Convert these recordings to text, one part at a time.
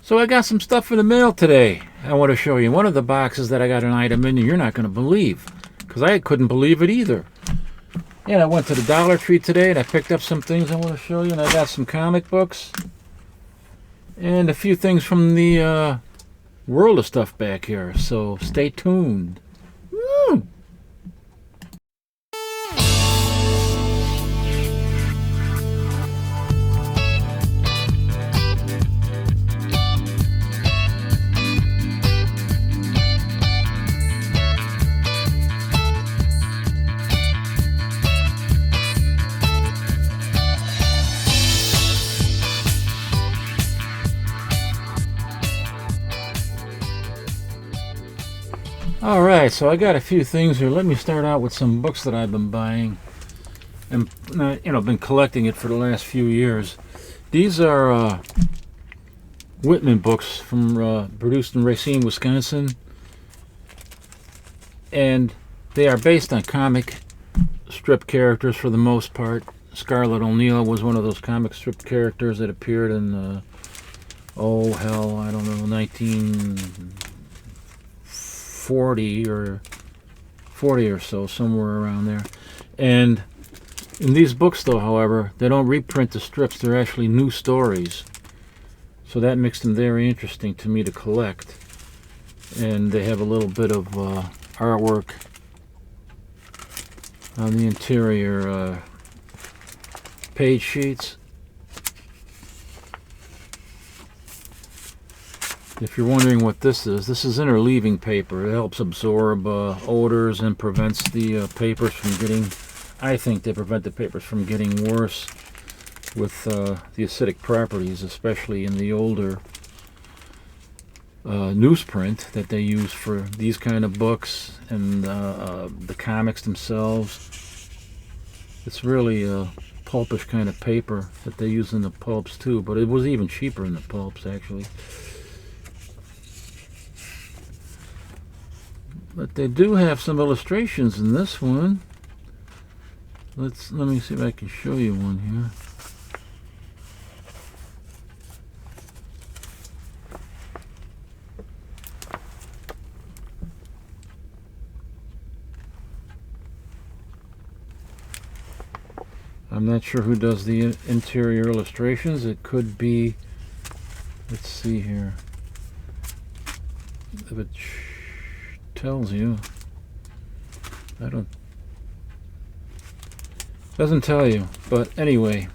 So I got some stuff in the mail today. I want to show you. One of the boxes that I got an item in, you're not going to believe, because I couldn't believe it either. And I went to the Dollar Tree today and I picked up some things I want to show you. And I got some comic books and a few things from the world of stuff back here. So stay tuned. Woo! Alright, so I got a few things here. Let me start out with some books that I've been buying and been collecting it for the last few years. These are Whitman books from produced in Racine, Wisconsin, and they are based on comic strip characters for the most part. Scarlett O'Neil was one of those comic strip characters that appeared in I don't know, 1940 or 40 or so, somewhere around there. And in these books, though, however, they don't reprint the strips. They're actually new stories. So that makes them very interesting to me to collect. And they have a little bit of artwork on the interior page sheets. If you're wondering what this is interleaving paper. It helps absorb odors and prevents the papers from getting, I think they prevent the papers from getting worse with the acidic properties, especially in the older newsprint that they use for these kind of books and the comics themselves. It's really a pulpish kind of paper that they use in the pulps too, but it was even cheaper in the pulps actually. But they do have some illustrations in this one. Let me see if I can show you one here. I'm not sure who does the interior illustrations. It could be, let's see here, if it tells you. Doesn't tell you, but anyway,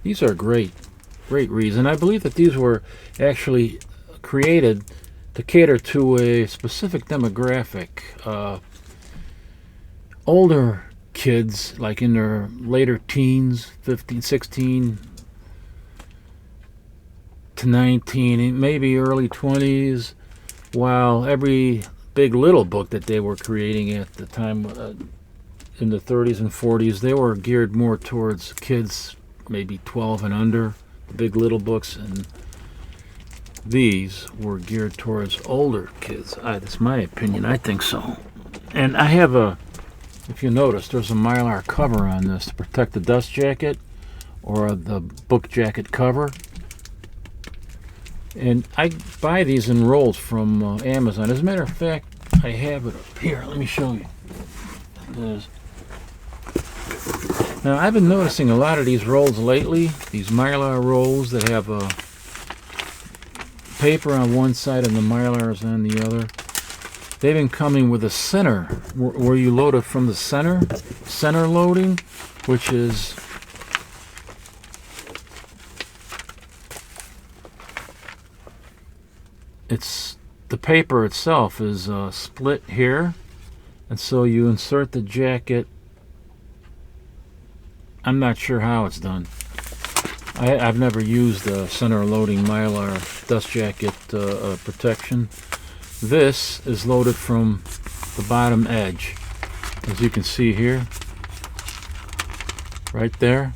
these are great reads, and I believe that these were actually created to cater to a specific demographic. Older kids, like in their later teens, 15, 16 to 19, maybe early 20s, while every big little book that they were creating at the time in the 30s and 40s, they were geared more towards kids maybe 12 and under, the big little books, and these were geared towards older kids. That's my opinion. I think so. And I have if you notice, there's a Mylar cover on this to protect the dust jacket or the book jacket cover. And I buy these in rolls from Amazon. As a matter of fact, I have it up here. Let me show you. Now, I've been noticing a lot of these rolls lately, these Mylar rolls that have paper on one side and the Mylar is on the other. They've been coming with a center, where you load it from the center loading, which is the paper itself is split here, and so you insert the jacket. I'm not sure how it's done. I've never used the center loading Mylar dust jacket protection. This is loaded from the bottom edge, as you can see here, right there.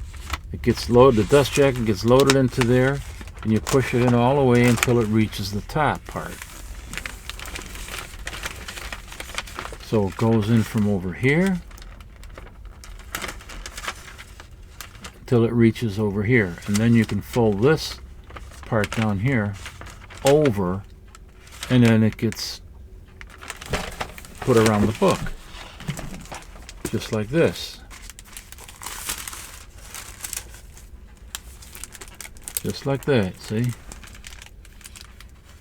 It gets loaded, the dust jacket gets loaded into there, and you push it in all the way until it reaches the top part. So it goes in from over here till it reaches over here. And then you can fold this part down here over, and then it gets put around the book. Just like this. Just like that, see?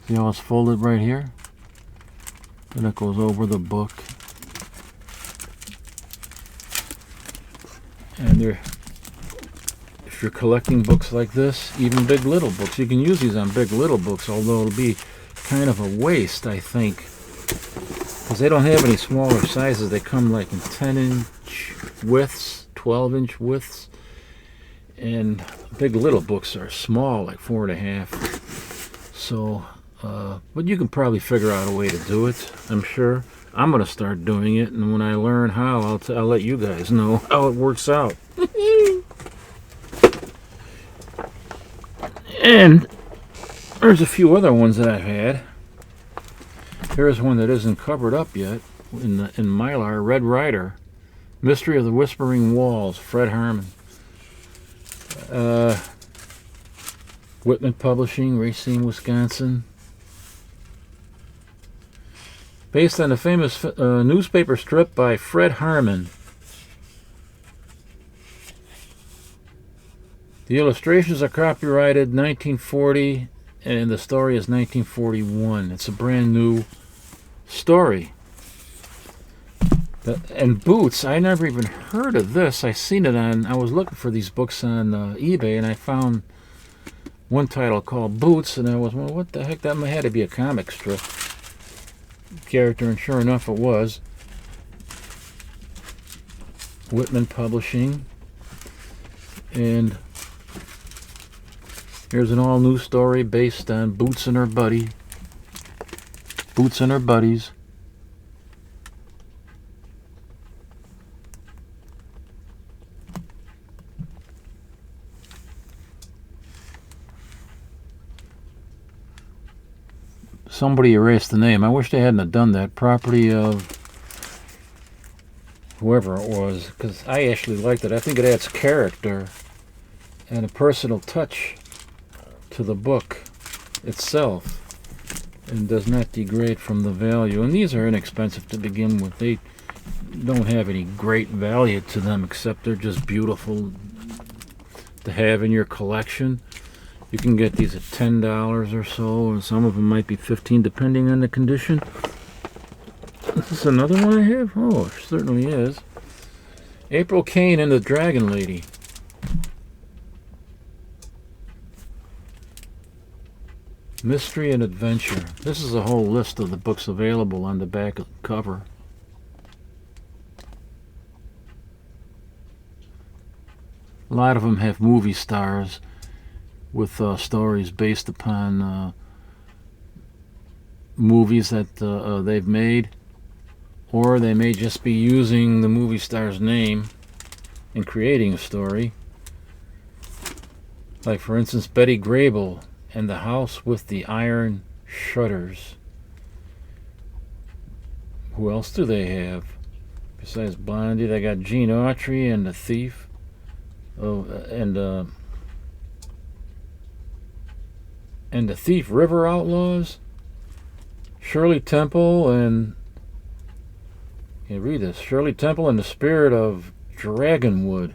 See how it's folded right here? And it goes over the book. And if you're collecting books like this, even big little books, you can use these on big little books, although it'll be kind of a waste, I think, because they don't have any smaller sizes. They come like in 10-inch widths, 12-inch widths, and big little books are small, like 4.5. So, but you can probably figure out a way to do it, I'm sure. I'm going to start doing it, and when I learn how, I'll let you guys know how it works out. And there's a few other ones that I've had. Here's one that isn't covered up yet in Mylar, Red Rider, Mystery of the Whispering Walls, Fred Harmon. Whitman Publishing, Racine, Wisconsin. Based on the famous newspaper strip by Fred Harmon. The illustrations are copyrighted 1940, and the story is 1941. It's a brand new story. And Boots, I never even heard of this. I seen it on, I was looking for these books on eBay, and I found one title called Boots, and I was, well, what the heck, that had to be a comic strip character, and sure enough it was. Whitman Publishing. And here's an all-new story based on Boots and her buddy. Boots and her buddies. Somebody erased the name. I wish they hadn't have done that. Property of whoever it was, because I actually liked it. I think it adds character and a personal touch to the book itself and does not degrade from the value. And these are inexpensive to begin with. They don't have any great value to them, except they're just beautiful to have in your collection. You can get these at $10 or so, and some of them might be $15 depending on the condition. Is this another one I have? Oh, it certainly is. April Kane and the Dragon Lady. Mystery and Adventure. This is a whole list of the books available on the back of the cover. A lot of them have movie stars with stories based upon movies that they've made, or they may just be using the movie star's name in creating a story. Like, for instance, Betty Grable and the House with the Iron Shutters. Who else do they have? Besides Blondie, they got Gene Autry and The Thief. Oh, and The Thief, River Outlaws. Shirley Temple and... You read this. Shirley Temple and the Spirit of Dragonwood.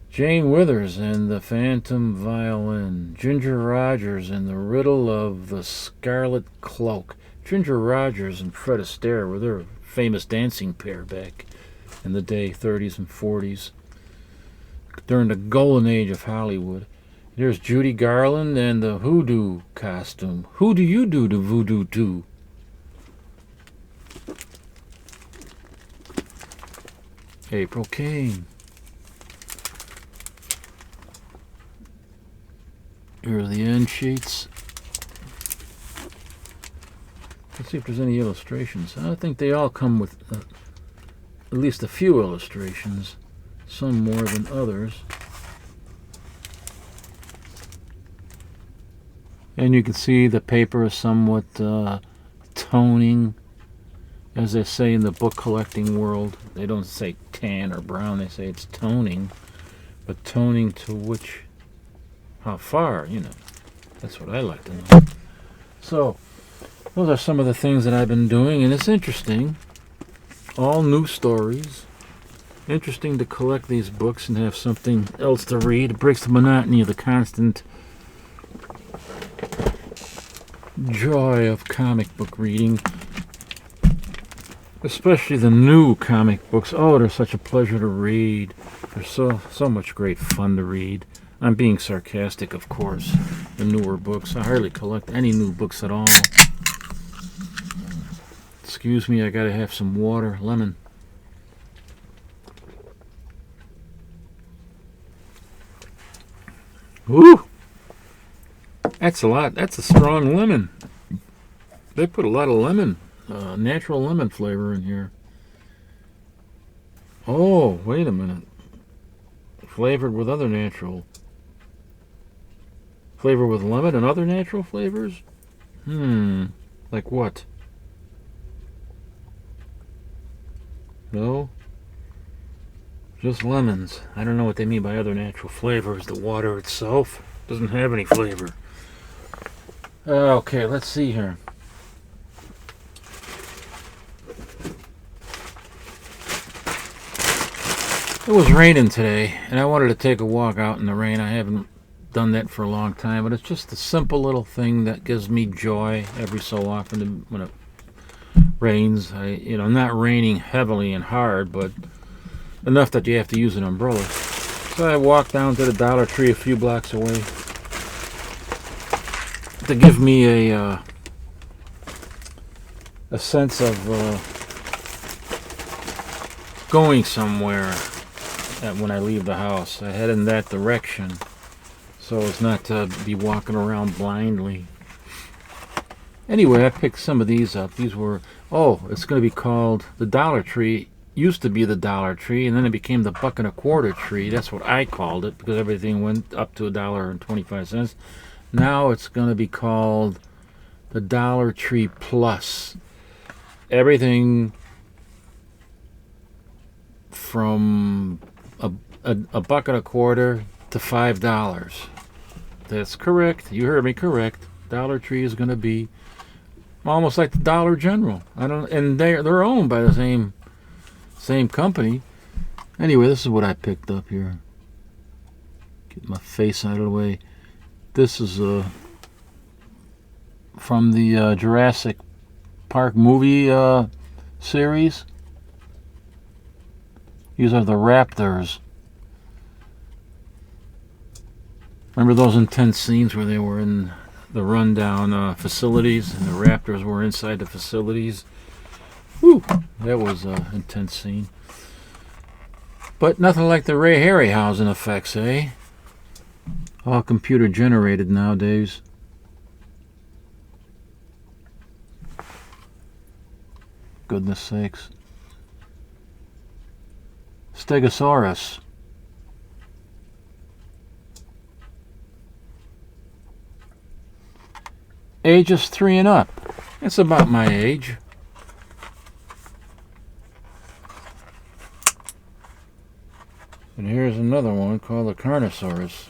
Jane Withers and the Phantom Violin. Ginger Rogers and the Riddle of the Scarlet Cloak. Ginger Rogers and Fred Astaire were their famous dancing pair back in the day, 30s and 40s, during the golden age of Hollywood. There's Judy Garland and the Hoodoo costume. Who do you do the voodoo to? April Kane. Here are the end sheets. Let's see if there's any illustrations. I think they all come with at least a few illustrations, some more than others. And you can see the paper is somewhat toning, as they say in the book collecting world. They don't say tan or brown, they say it's toning. But toning to which, how far, you know. That's what I like to know. So, those are some of the things that I've been doing, and it's interesting. All new stories. Interesting to collect these books and have something else to read. It breaks the monotony of the constant joy of comic book reading. Especially the new comic books. Oh, they're such a pleasure to read. They're so much great fun to read. I'm being sarcastic, of course. The newer books. I hardly collect any new books at all. Excuse me, I gotta have some water. Lemon. Woo! That's a lot. That's a strong lemon. They put a lot of lemon, natural lemon flavor in here. Oh, wait a minute. Flavored with other natural. Flavor with lemon and other natural flavors? Like what? No? Just lemons. I don't know what they mean by other natural flavors. The water itself doesn't have any flavor. Okay, let's see here. It was raining today, and I wanted to take a walk out in the rain. I haven't done that for a long time, but it's just a simple little thing that gives me joy every so often when it rains. Not raining heavily and hard, but enough that you have to use an umbrella. So I walked down to the Dollar Tree a few blocks away to give me a sense of going somewhere when I leave the house. I head in that direction so as not to be walking around blindly. Anyway, I picked some of these up. These were, it's going to be called the Dollar Tree. Used to be the Dollar Tree, and then it became the $1.25 tree. That's what I called it because everything went up to $1.25. Now it's going to be called the Dollar Tree Plus. Everything from $1.25 to $5. That's correct. You heard me correct. Dollar Tree is going to be almost like the Dollar General. And they're owned by the same company. Anyway, this is what I picked up here. Get my face out of the way. This is from the Jurassic Park movie series. These are the Raptors. Remember those intense scenes where they were in the rundown facilities and the Raptors were inside the facilities? Whew, that was an intense scene. But nothing like the Ray Harryhausen effects, eh? All computer generated nowadays. Goodness sakes. Stegosaurus. Ages 3 and up. That's about my age. And here's another one called the Carnosaurus.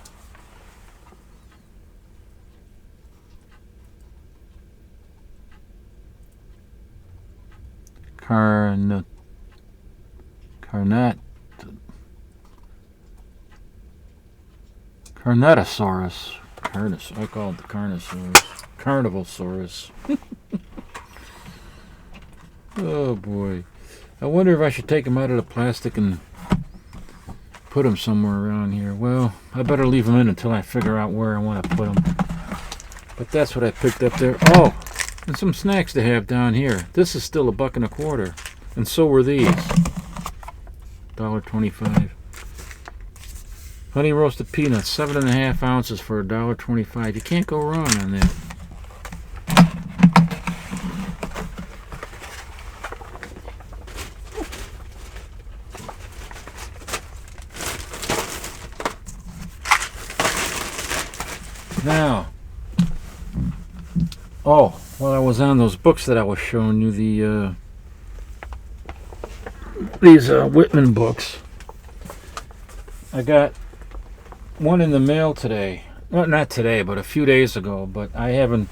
Carnotasaurus. I call it the Carnosaurus. Carnivalsaurus. Oh boy. I wonder if I should take him out of the plastic and put him somewhere around here. Well, I better leave him in until I figure out where I want to put him. But that's what I picked up there. Oh, and some snacks to have down here. This is still $1.25. And so were these. $1.25. Honey roasted peanuts, 7.5 ounces for $1.25. You can't go wrong on that. Now, while I was on those books that I was showing you, these Whitman books, I got one in the mail today. Well, not today, but a few days ago. But I haven't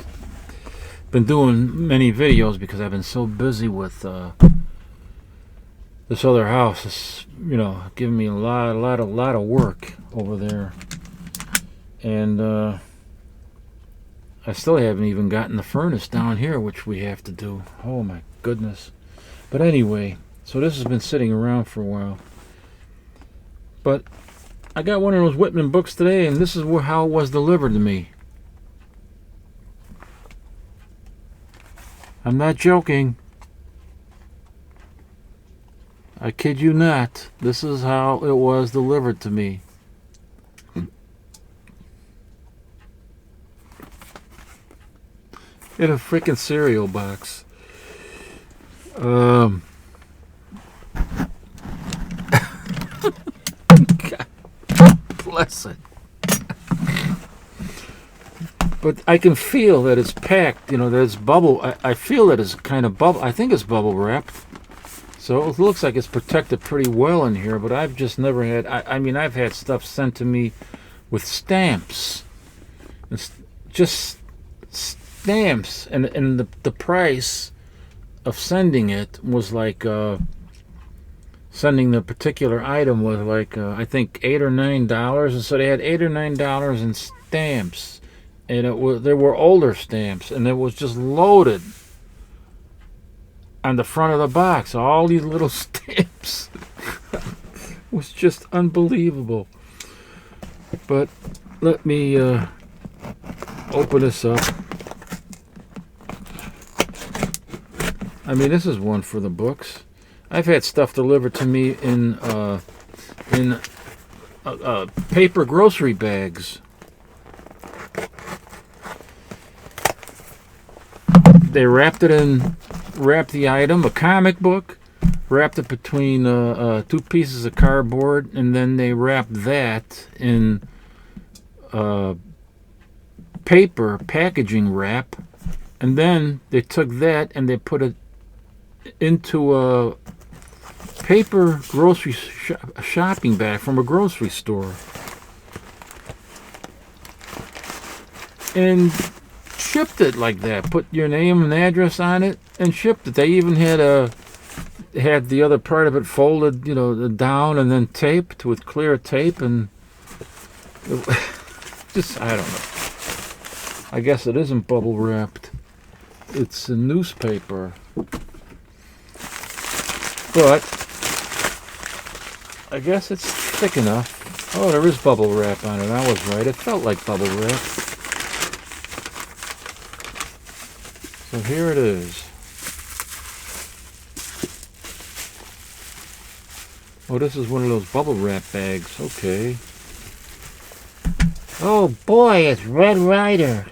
been doing many videos because I've been so busy with this other house. It's, giving me a lot of work over there, and I still haven't even gotten the furnace down here, which we have to do. Oh my goodness! But anyway, so this has been sitting around for a while. But I got one of those Whitman books today, and this is how it was delivered to me. I'm not joking. I kid you not. This is how it was delivered to me. In a freaking cereal box. God bless it. But I can feel that it's packed, that it's bubble. I feel that it's kind of bubble. I think it's bubble wrapped. So it looks like it's protected pretty well in here, but I've just never had, I've had stuff sent to me with stamps. It's just stamps. And the price of sending it was like, sending the particular item was like, I think $8 or $9. And so they had $8 or $9 in stamps. And there were older stamps, and it was just loaded on the front of the box. All these little stamps. It was just unbelievable. But let me open this up. This is one for the books. I've had stuff delivered to me in paper grocery bags. They wrapped the item, a comic book, wrapped it between two pieces of cardboard, and then they wrapped that in paper packaging wrap, and then they took that and they put it into a paper grocery shopping bag from a grocery store, and shipped it like that. Put your name and address on it and shipped it. They even had the other part of it folded, down and then taped with clear tape, and just, I don't know. I guess it isn't bubble wrapped. It's a newspaper. But I guess it's thick enough. Oh, there is bubble wrap on it. I was right. It felt like bubble wrap. So here it is. Oh, this is one of those bubble wrap bags. Okay. Oh boy, it's Red Ryder.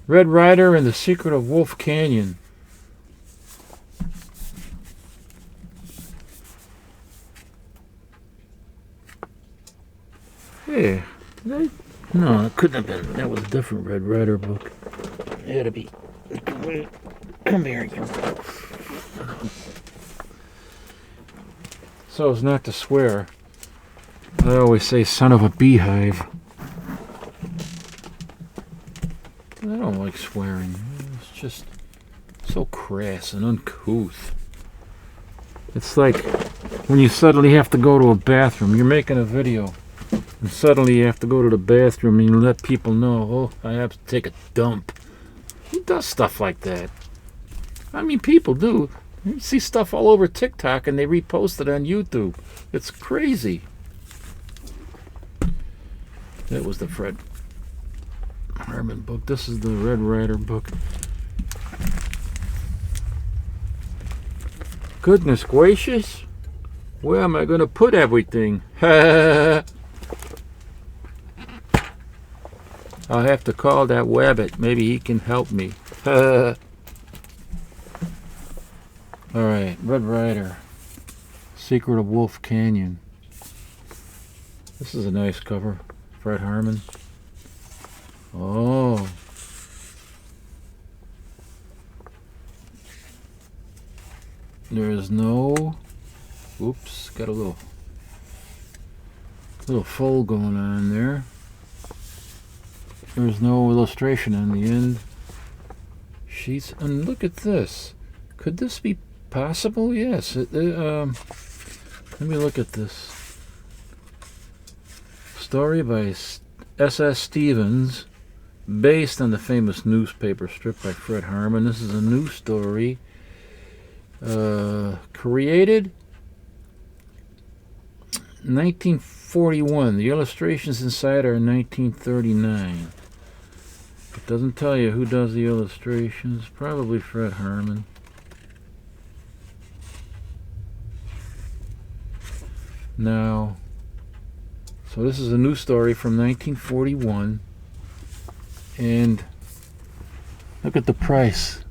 Red Ryder and the Secret of Wolf Canyon. Hey, no, it couldn't have been. That was a different Red Ryder book. It had to be. Come here, you. So as not to swear, I always say son of a beehive. I don't like swearing. It's just so crass and uncouth. It's like when you suddenly have to go to a bathroom. You're making a video, and suddenly you have to go to the bathroom and you let people know, oh, I have to take a dump. Who does stuff like that? People do. You see stuff all over TikTok and they repost it on YouTube. It's crazy. That was the Fred Harmon book. This is the Red Ryder book. Goodness gracious. Where am I going to put everything? I'll have to call that Wabbit. Maybe he can help me. Alright, Red Ryder. Secret of Wolf Canyon. This is a nice cover. Fred Harmon. Oh. There is no... Oops, got a little... Little fold going on there. There's no illustration on the end sheets. And look at this. Could this be possible? Yes. Let me look at this. Story by S.S. Stevens, based on the famous newspaper strip by Fred Harmon. This is a new story. Created 1941. The illustrations inside are 1939. It doesn't tell you who does the illustrations. Probably Fred Harmon. Now, so this is a new story from 1941. And look at the price.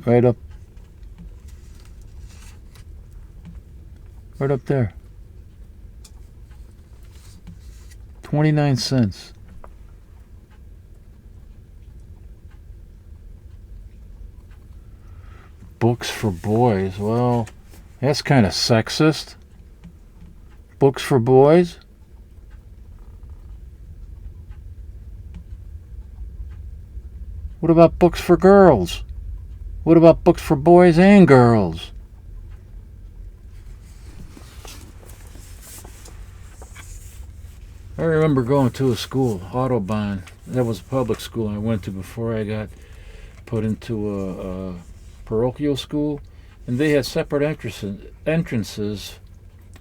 Right up there. 29 cents. Books for boys. Well, that's kind of sexist. Books for boys? What about books for girls? What about books for boys and girls? I remember going to a school, Audubon. That was a public school I went to before I got put into a parochial school. And they had separate entrances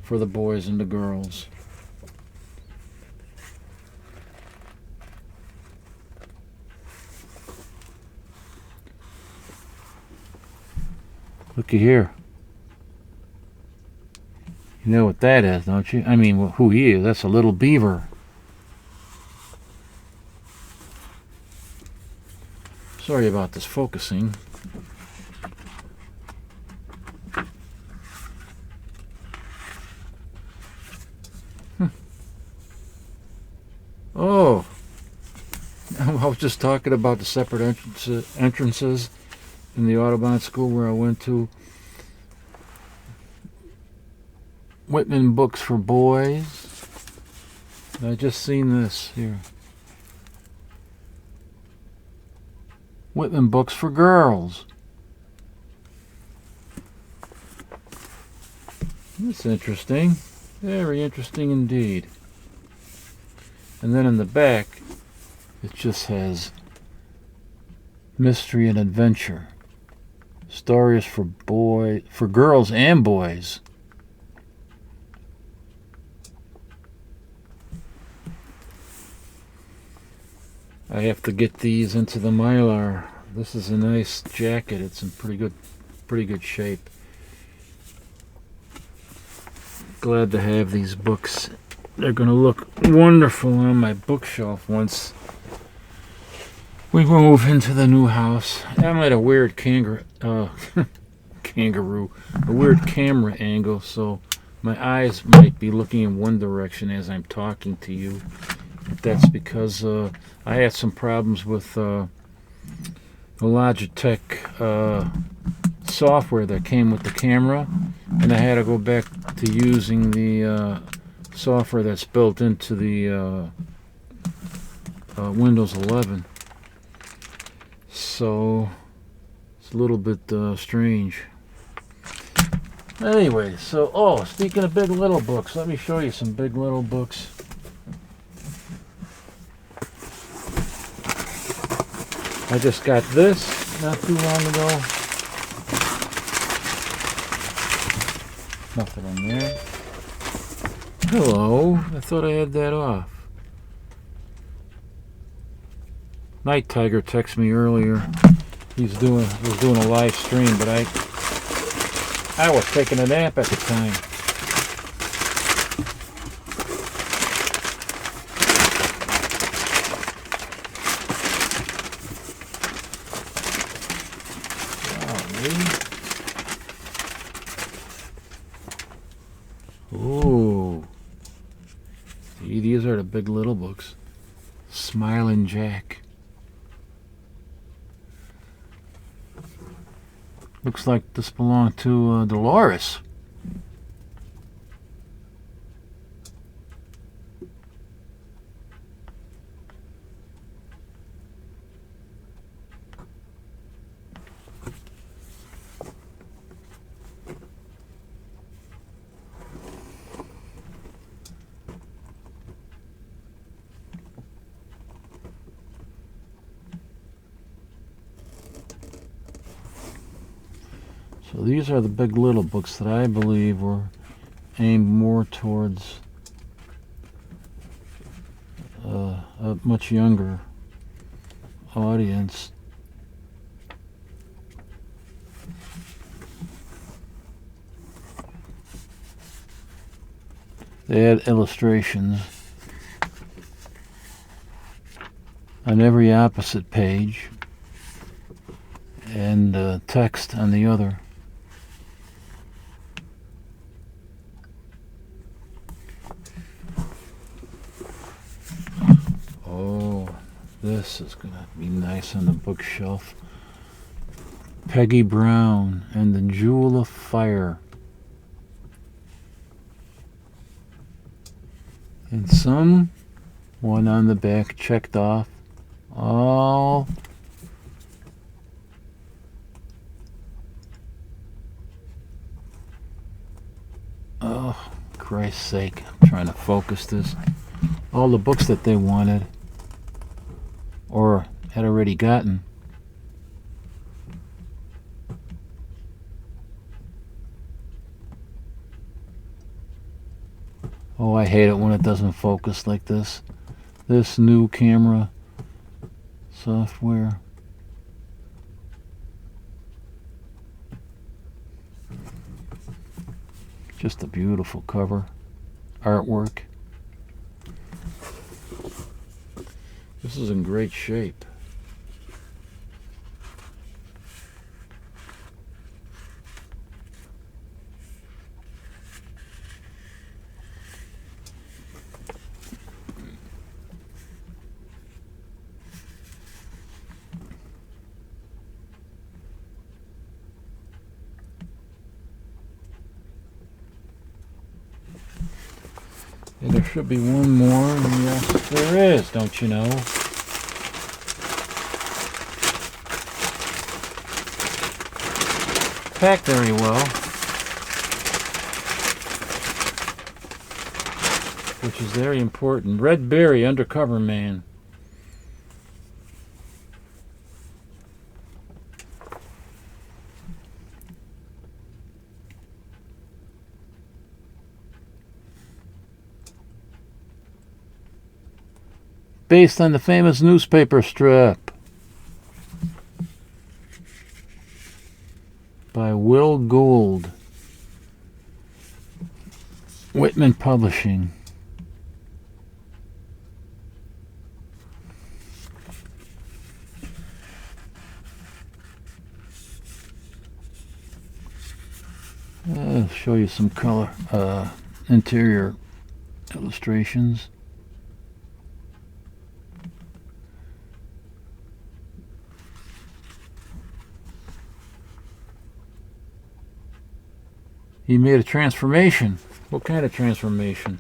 for the boys and the girls. Looky here. You know what that is, don't you? I mean, who he is. That's a little beaver. Sorry about this focusing. Oh, I was just talking about the separate entrances in the Audubon school where I went to. Whitman books for boys. I just seen this here. Whitman books for girls. That's interesting. Very interesting indeed. And then in the back, it just has mystery and adventure. Stories for girls and boys. I have to get these into the Mylar. This is a nice jacket. It's in pretty good shape. Glad to have these books. They're going to look wonderful on my bookshelf once we move into the new house. I'm at a weird kangaroo, a weird camera angle, so my eyes might be looking in one direction as I'm talking to you. That's because I had some problems with the Logitech software that came with the camera, and I had to go back to using the software that's built into the Windows 11. So it's a little bit strange. Anyway, so speaking of Big Little books, let me show you some Big Little books. I just got this not too long ago. Nothing in there. Hello. I thought I had that off. Night Tiger texted me earlier. He was doing a live stream, but I was taking a nap at the time. Ooh. See, these are the Big Little books. Smiling Jack. Looks like this belonged to Dolores. So these are the Big Little books that I believe were aimed more towards a much younger audience. They had illustrations on every opposite page and text on the other. Oh, this is going to be nice on the bookshelf. Peggy Brown and the Jewel of Fire. And some one on the back checked off all oh, Christ's sake, I'm trying to focus this. All the books that they wanted or had already gotten. Oh, I hate it when it doesn't focus like this. This new camera software. Just a beautiful cover. Artwork. This is in great shape. And there should be one more, and yes, there is, don't you know? Packed very well, which is very important. Red Berry, Undercover Man. Based on the famous newspaper strip by Will Gould, Whitman Publishing. I'll show you some color, interior illustrations. He made a transformation. What kind of transformation?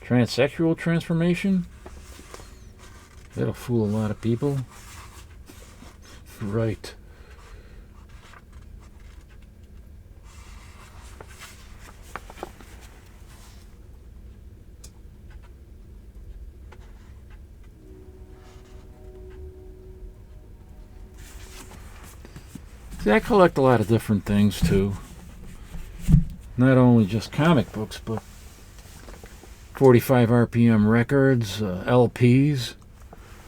Transsexual transformation? That'll fool a lot of people. Right. See, I collect a lot of different things too. Not only just comic books, but 45 RPM records, LPs.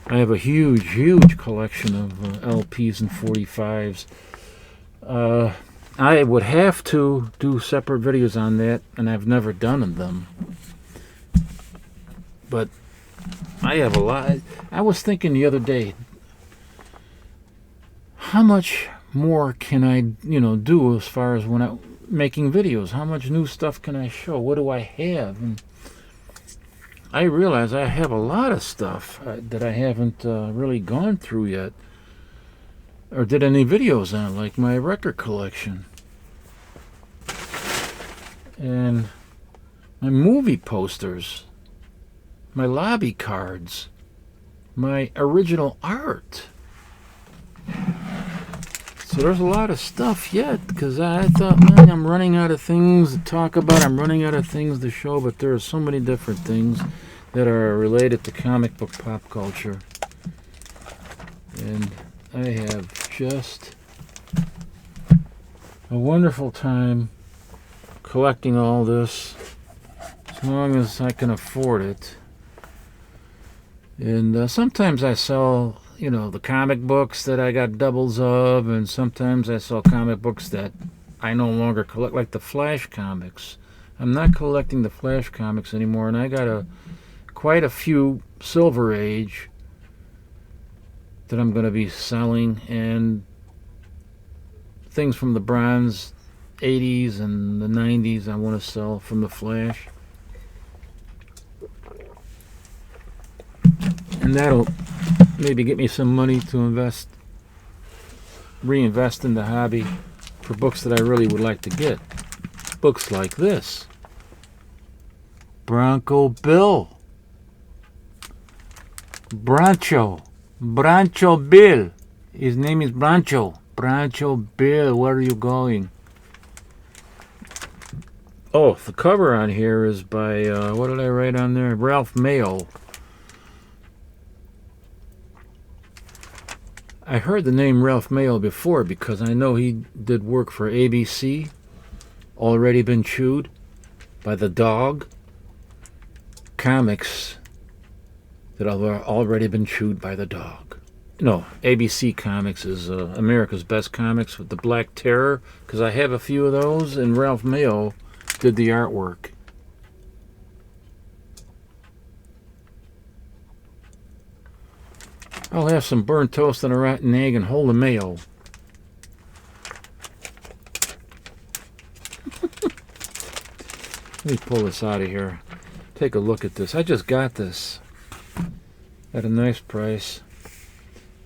I have a huge collection of LPs and 45s. I would have to do separate videos on that, and I've never done them. But I have a lot. I was thinking the other day, how much more can I, do as far as when I making videos? How much new stuff can I show? What do I have? And I realize I have a lot of stuff that I haven't really gone through yet or did any videos on, like my record collection and my movie posters, my lobby cards, my original art. So there's a lot of stuff yet, because I thought, man, I'm running out of things to talk about. I'm running out of things to show, but there are so many different things that are related to comic book pop culture. And I have just a wonderful time collecting all this, as long as I can afford it. And sometimes I sell, the comic books that I got doubles of, and sometimes I sell comic books that I no longer collect, like the Flash comics. I'm not collecting the Flash comics anymore, and I got quite a few Silver Age that I'm going to be selling, and things from the Bronze 80s and the 90s I want to sell from the Flash. And that'll maybe get me some money to reinvest in the hobby for books that I really would like to get. Books like this. Bronco Bill. Broncho Bill. His name is Broncho. Broncho Bill, where are you going? Oh, the cover on here is by, what did I write on there? Ralph Mayo. I heard the name Ralph Mayo before because I know he did work for ABC, Already Been Chewed, By the Dog, comics that have already been chewed by the dog. No, ABC Comics is America's Best Comics with the Black Terror, because I have a few of those, and Ralph Mayo did the artwork. I'll have some burnt toast and a rotten egg and hold a mayo. Let me pull this out of here. Take a look at this. I just got this at a nice price.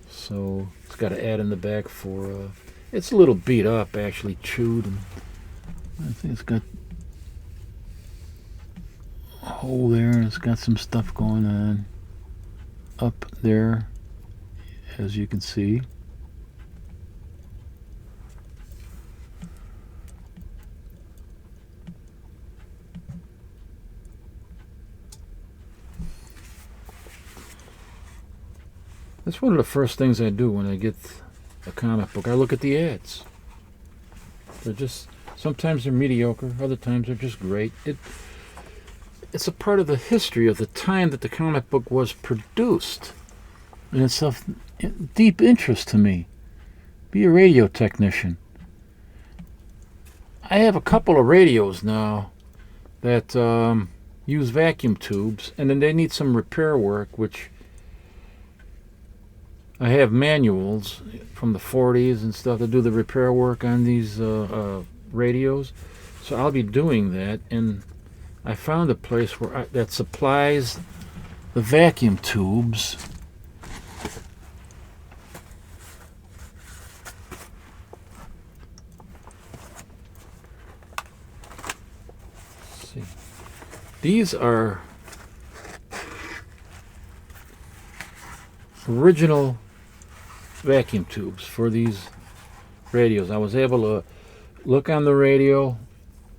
So it's got an ad in the back for, it's a little beat up, actually chewed. And I think it's got a hole there, and it's got some stuff going on up there, as you can see. That's one of the first things I do when I get a comic book. I look at the ads. They're just, sometimes they're mediocre, other times they're just great. It's a part of the history of the time that the comic book was produced. And it's of deep interest to me. Be a radio technician. I have a couple of radios now that use vacuum tubes, and then they need some repair work, which I have manuals from the 40s and stuff to do the repair work on these radios. So I'll be doing that, and I found a place that supplies the vacuum tubes. Let's see. These are original vacuum tubes for these radios. I was able to look on the radio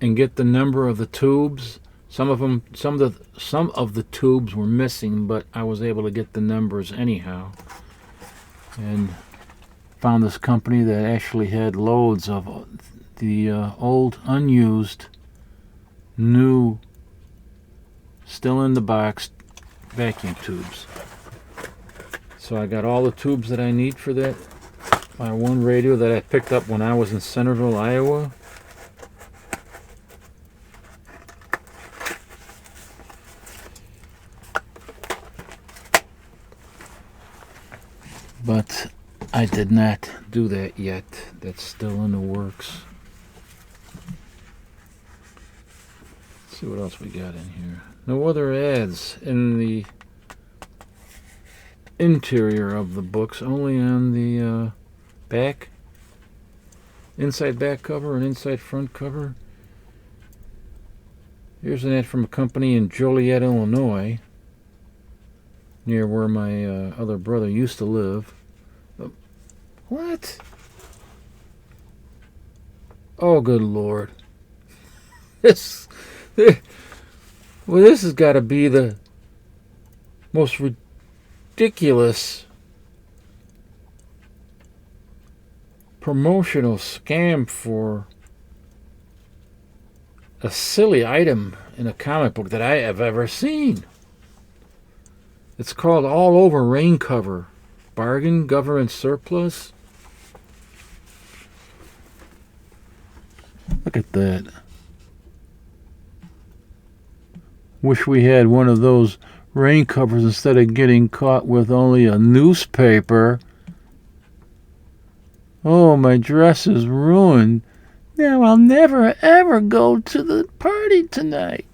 and get the number of the tubes. Some of the tubes were missing, but I was able to get the numbers anyhow. And found this company that actually had loads of the old, unused, new, still in the box vacuum tubes. So I got all the tubes that I need for that. My one radio that I picked up when I was in Centerville, Iowa. But I did not do that yet. That's still in the works. Let's see what else we got in here. No other ads in the interior of the books, only on the back, inside back cover and inside front cover. Here's an ad from a company in Joliet, Illinois, near where my other brother used to live. What? Oh, good Lord. This has got to be the most ridiculous promotional scam for a silly item in a comic book that I have ever seen. It's called All Over Rain Cover. Bargain Government Surplus. Look at that. Wish we had one of those rain covers instead of getting caught with only a newspaper. Oh, my dress is ruined. Now I'll never ever go to the party tonight.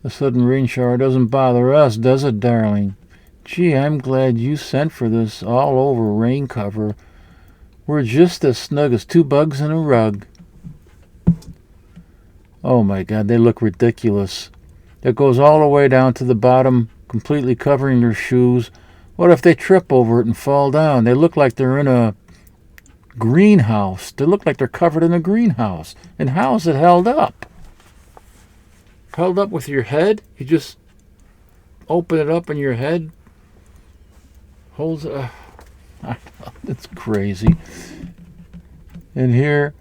The sudden rain shower doesn't bother us, does it, darling? Gee, I'm glad you sent for this all-over rain cover. We're just as snug as two bugs in a rug. Oh my God, they look ridiculous. It goes all the way down to the bottom, completely covering their shoes. What if they trip over it and fall down? They look like they're in a greenhouse. They look like they're covered in a greenhouse. And how is it held up? Held up with your head? You just open it up and your head holds it. It's crazy. And here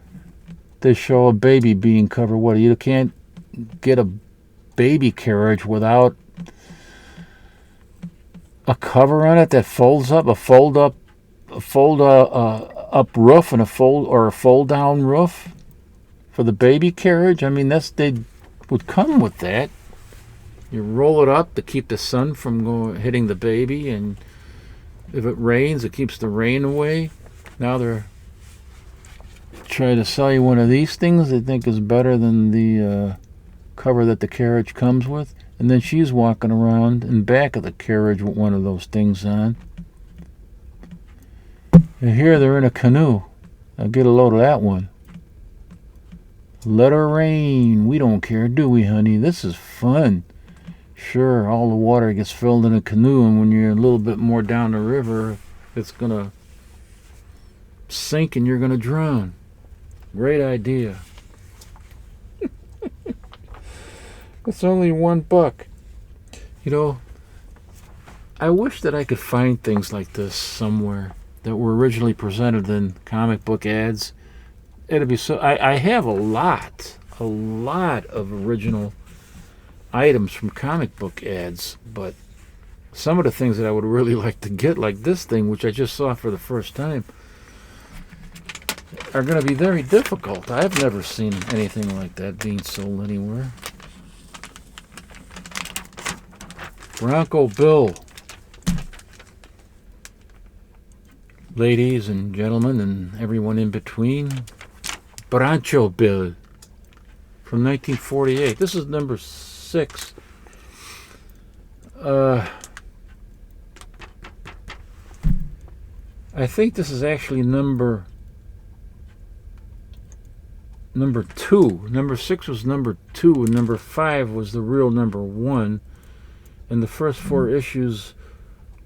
they show a baby being covered. What, you can't get a baby carriage without a cover on it that folds up, a fold up roof and a fold down roof for the baby carriage? I mean, they would come with that. You roll it up to keep the sun from hitting the baby, and if it rains, it keeps the rain away. Now they're trying to sell you one of these things they think is better than the cover that the carriage comes with. And then she's walking around in back of the carriage with one of those things on. And here they're in a canoe. I'll get a load of that one. Let her rain. We don't care, do we, honey? This is fun. Sure, all the water gets filled in a canoe, and when you're a little bit more down the river, it's going to sink and you're going to drown. Great idea. It's only $1. You know, I wish that I could find things like this somewhere that were originally presented in comic book ads. It'd be so. I have a lot of original items from comic book ads, but some of the things that I would really like to get, like this thing, which I just saw for the first time, are going to be very difficult. I've never seen anything like that being sold anywhere. Broncho Bill. Ladies and gentlemen and everyone in between. Broncho Bill from 1948. This is number 6. I think this is actually number 2. Number 6 was number 2, and number 5 was the real number 1. And the first 4 issues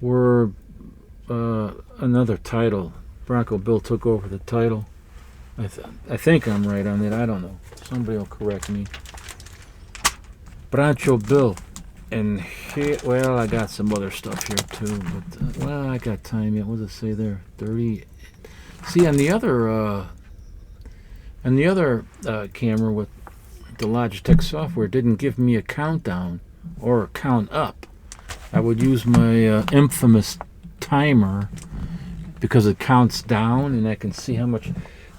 were another title. Broncho Bill took over the title. I think I'm right on it. I don't know. Somebody will correct me. Broncho Bill. And here, well, I got some other stuff here too. But, well, I got time yet. What does it say there? 30. See, on the other camera with the Logitech software, didn't give me a countdown or a count up. I would use my infamous timer because it counts down and I can see how much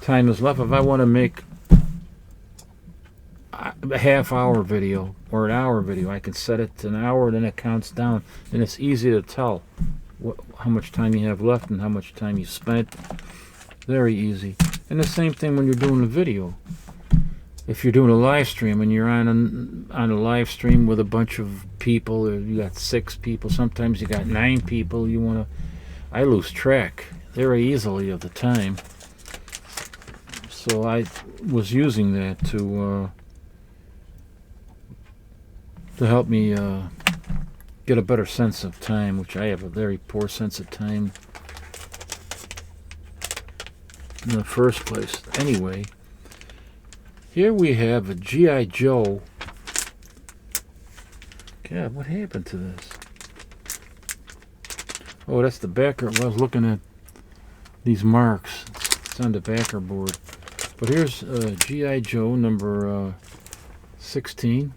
time is left. If I want to make a half-hour video or an hour video, I can set it to an hour, and then it counts down, and it's easy to tell how much time you have left and how much time you spent. Very easy. And the same thing when you're doing a video. If you're doing a live stream and you're on a live stream with a bunch of people, or you got 6 people, sometimes you got 9 people, I lose track very easily of the time. So I was using that to help me get a better sense of time, which I have a very poor sense of time in the first place. Anyway, here we have a G.I. Joe. God, what happened to this? Oh, that's the backer. I was looking at these marks. It's on the backer board. But here's G.I. Joe number 16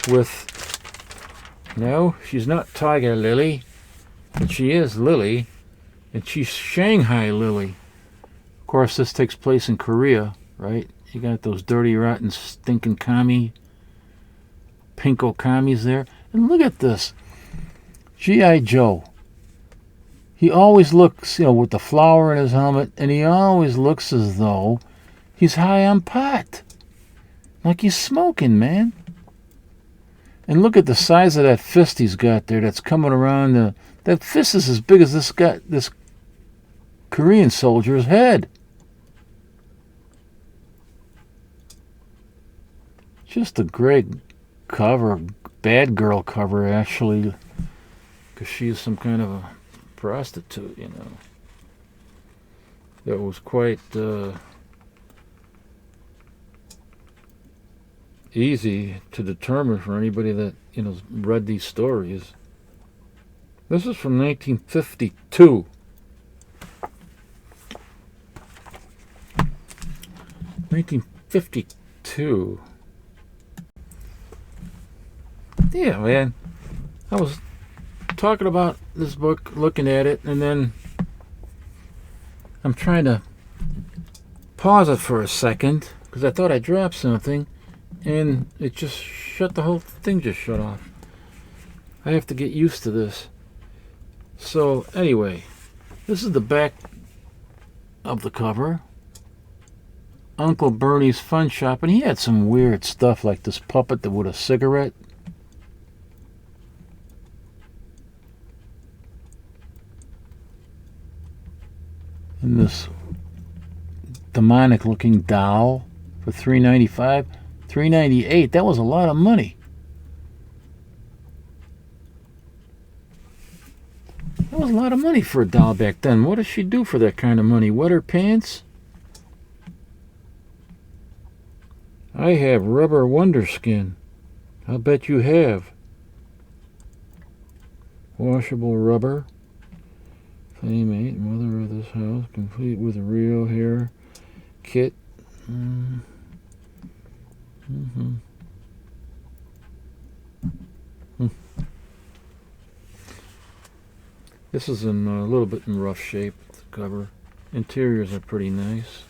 with, no, she's not Tiger Lily, but she is Lily, and she's Shanghai Lily. Of course, this takes place in Korea, right? You got those dirty, rotten, stinking pinko commies there. And look at this. G.I. Joe. He always looks, with the flower in his helmet, and he always looks as though he's high on pot. Like he's smoking, man. And look at the size of that fist he's got there that's coming around. That fist is as big as this Korean soldier's head. Just a great cover, bad girl cover, actually, because she's some kind of a prostitute, That was quite easy to determine for anybody that read these stories. This is from 1952. 1952. Yeah, man. I was talking about this book, looking at it, and then I'm trying to pause it for a second because I thought I dropped something, and it just shut, the whole thing just shut off. I have to get used to this. So anyway, this is the back of the cover. Uncle Bernie's Fun Shop, and he had some weird stuff like this puppet that with a cigarette. And this demonic looking doll for $3.95, $3.98. That was a lot of money. That was a lot of money for a doll back then. What does she do for that kind of money? Wet her pants? I have rubber wonder skin. I'll bet you have. Washable rubber. Playmate, mother of this house, complete with a real hair kit. This is in a little bit in rough shape, the cover. Interiors are pretty nice.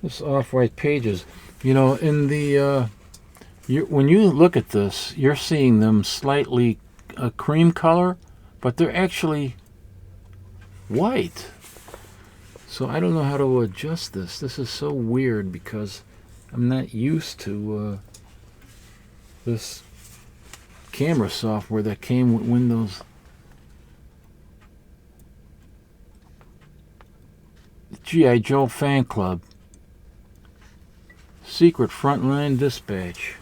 This off-white pages, in the when you look at this, you're seeing them slightly cream color, but they're actually white. So I don't know how to adjust this. This is so weird because I'm not used to this camera software that came with Windows. G.I. Joe Fan Club. Secret Frontline Dispatch.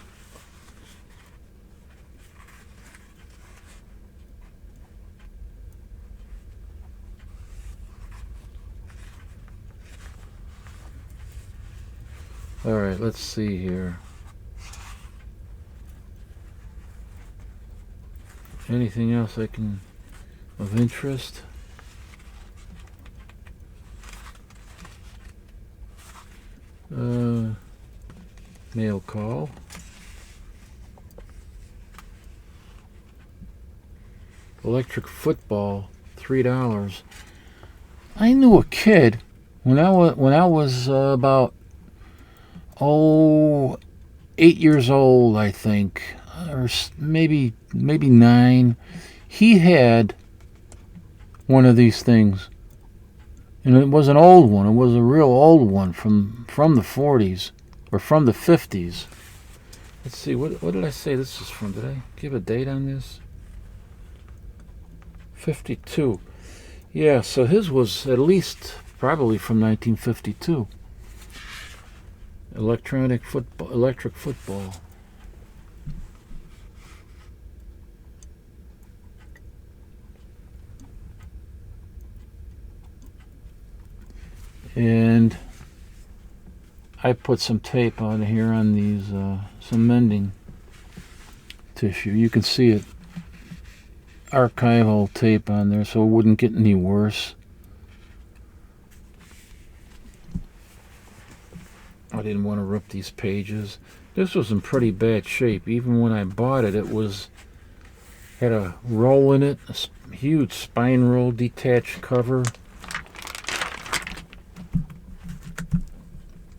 All right, let's see here. Anything else of interest? Mail call. Electric football, $3. I knew a kid when I was about 8 years old, I think, or maybe 9. He had one of these things, and it was an old one. It was a real old one from the 40s. Or from the 50s. Let's see, what did I say this is from? Did I give a date on this? 52. Yeah, so his was at least probably from 1952. Electric football. And I put some tape on here on these, some mending tissue. You can see it, archival tape on there, so it wouldn't get any worse. I didn't want to rip these pages. This was in pretty bad shape. Even when I bought it, it had a roll in it, a huge spine roll, detached cover.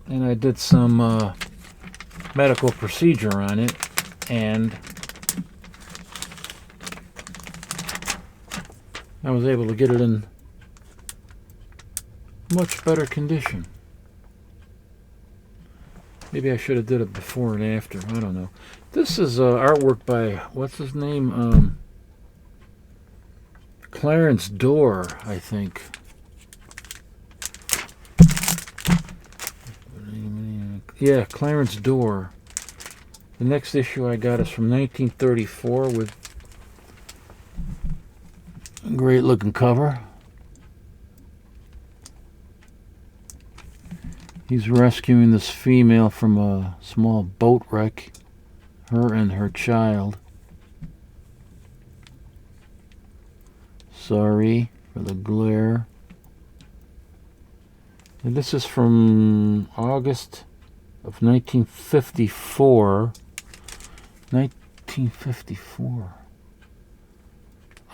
And I did some medical procedure on it, and I was able to get it in much better condition. Maybe I should have did it before and after. I don't know. This is artwork by, what's his name? Clarence Dorr, I think. Yeah, Clarence Dorr. The next issue I got is from 1934 with a great looking cover. He's rescuing this female from a small boat wreck, her and her child. Sorry for the glare. And this is from August of 1954. 1954.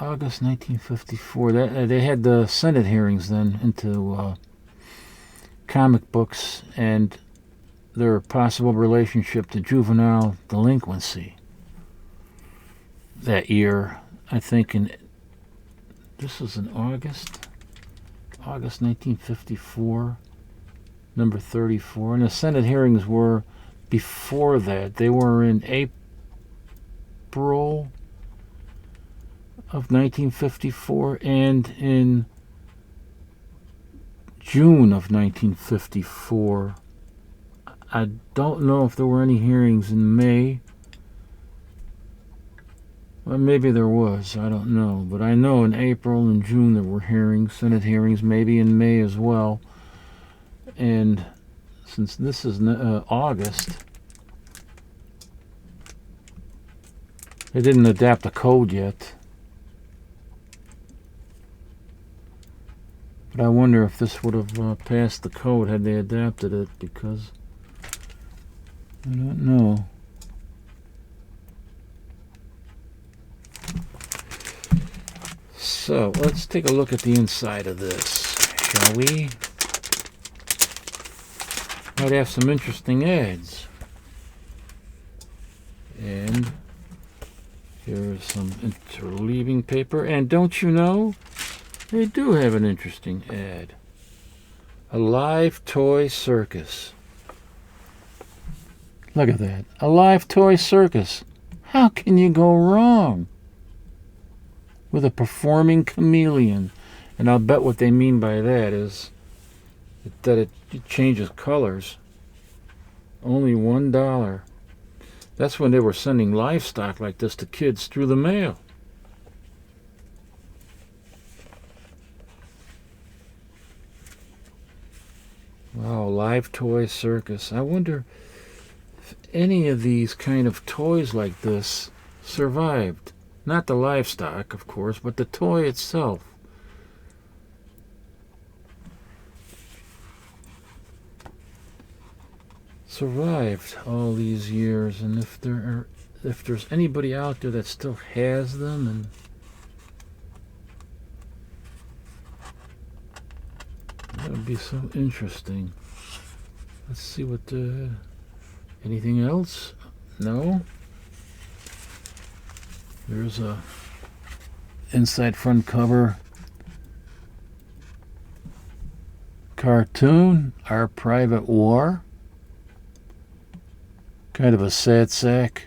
August 1954. They had the Senate hearings then into comic books and their possible relationship to juvenile delinquency. That year, I think this was in August 1954, number 34. And the Senate hearings were before that. They were in April of 1954 and in June of 1954. I don't know if there were any hearings in May. Well, maybe there was. I don't know. But I know in April and June there were hearings, Senate hearings, maybe in May as well. And since this is August, they didn't adapt the code yet. But I wonder if this would have passed the code had they adapted it, because I don't know. So let's take a look at the inside of this, shall we? Might have some interesting ads. And here's some interleaving paper. And don't you know, they do have an interesting ad. A live toy circus. Look at that. A live toy circus. How can you go wrong with a performing chameleon? And I'll bet what they mean by that is that it changes colors. Only $1. That's when they were sending livestock like this to kids through the mail. Wow, live toy circus. I wonder if any of these kind of toys like this survived. Not the livestock, of course, but the toy itself. Survived all these years, and if there's anybody out there that still has them, and that would be so interesting. Let's see what anything else? No. There's a inside front cover cartoon, Our Private War. Kind of a sad sack.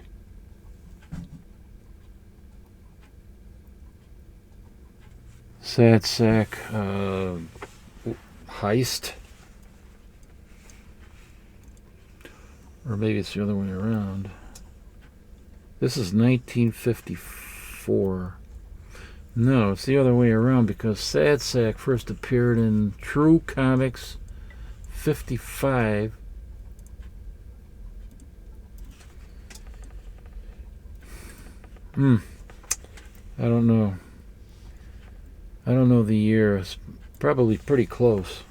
Sad sack heist. Or maybe it's the other way around. This is 1954. No, it's the other way around, because Sad Sack first appeared in True Comics 55. I don't know. I don't know the year. It's probably pretty close.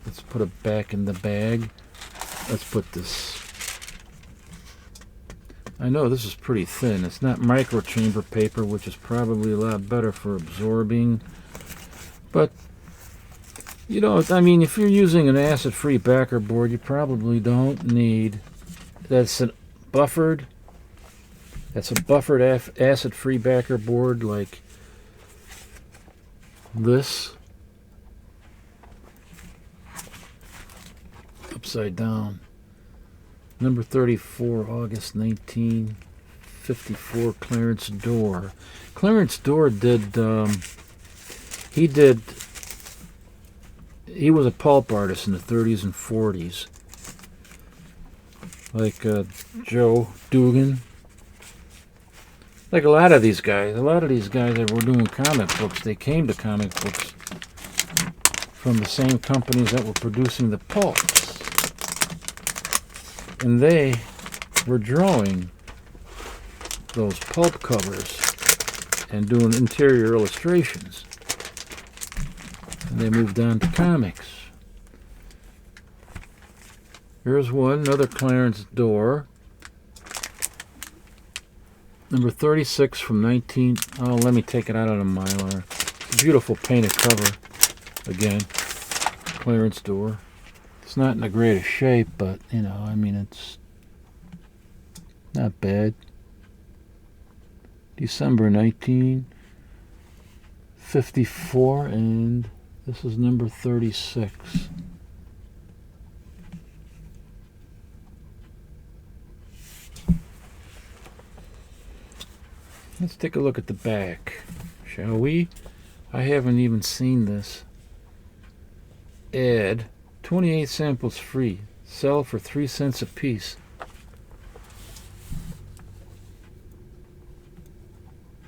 Let's put it back in the bag. Let's put this. I know this is pretty thin. It's not microchamber paper, which is probably a lot better for absorbing. But, you know, I mean, if you're using an acid-free backer board, you probably don't need... That's a buffered acid-free backer board like this. Upside down. Number 34, August 1954, Clarence Dorr. Clarence Dorr did, he was a pulp artist in the 30s and 40s. Like Joe Dugan. Like a lot of these guys that were doing comic books, they came to comic books from the same companies that were producing the pulps. And they were drawing those pulp covers and doing interior illustrations. And they moved on to comics. Here's one, another Clarence Dorr. Number 36 from 19... Oh, let me take it out of the Mylar. It's a beautiful painted cover. Again, Clarence Dorr. It's not in the greatest shape, but, you know, I mean, it's not bad. December 1954, and this is number 36. Let's take a look at the back, shall we? I haven't even seen this. Ad, 28 samples free. Sell for 3 cents a piece.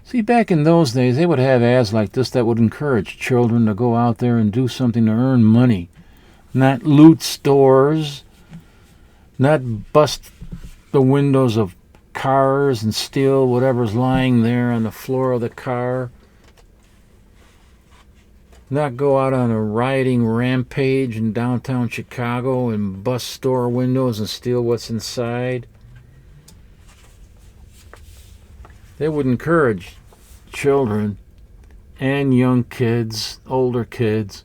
See, back in those days, they would have ads like this that would encourage children to go out there and do something to earn money. Not loot stores, not bust the windows of cars and steal whatever's lying there on the floor of the car. Not go out on a rioting rampage in downtown Chicago and bust store windows and steal what's inside. They would encourage children and young kids, older kids,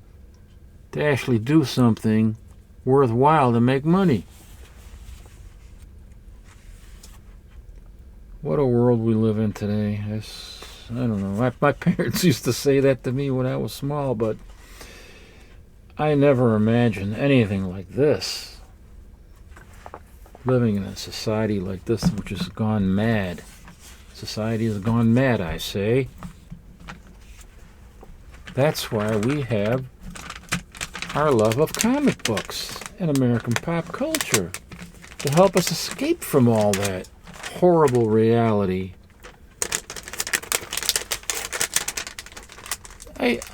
to actually do something worthwhile to make money. What a world we live in today. I don't know. My parents used to say that to me when I was small, but I never imagined anything like this. Living in a society like this, which has gone mad. Society has gone mad, I say. That's why we have our love of comic books and American pop culture, to help us escape from all that horrible reality.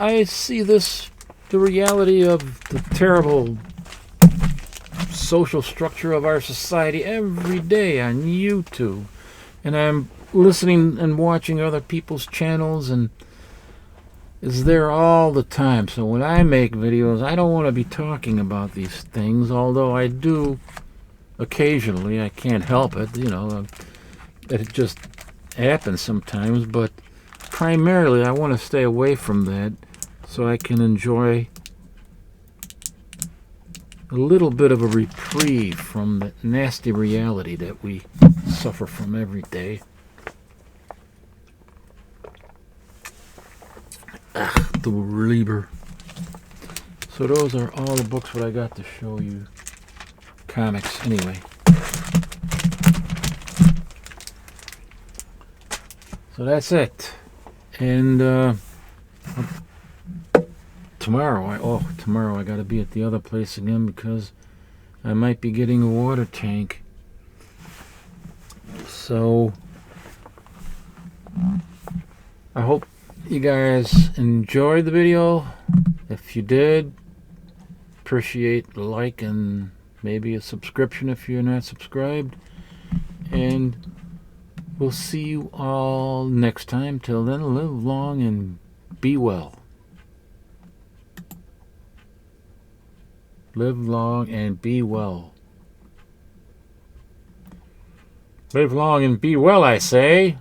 I see this, the reality of the terrible social structure of our society every day on YouTube. And I'm listening and watching other people's channels, and it's there all the time. So when I make videos, I don't want to be talking about these things, although I do occasionally. I can't help it, you know. It just happens sometimes, but primarily I want to stay away from that so I can enjoy a little bit of a reprieve from the nasty reality that we suffer from every day. The reliever. So those are all the books that I got to show you. Comics, anyway. So that's it. And tomorrow I got to be at the other place again because I might be getting a water tank. So I hope you guys enjoyed the video. If you did, appreciate a like and maybe a subscription if you're not subscribed. And we'll see you all next time. Till then, live long and be well. Live long and be well. Live long and be well, I say.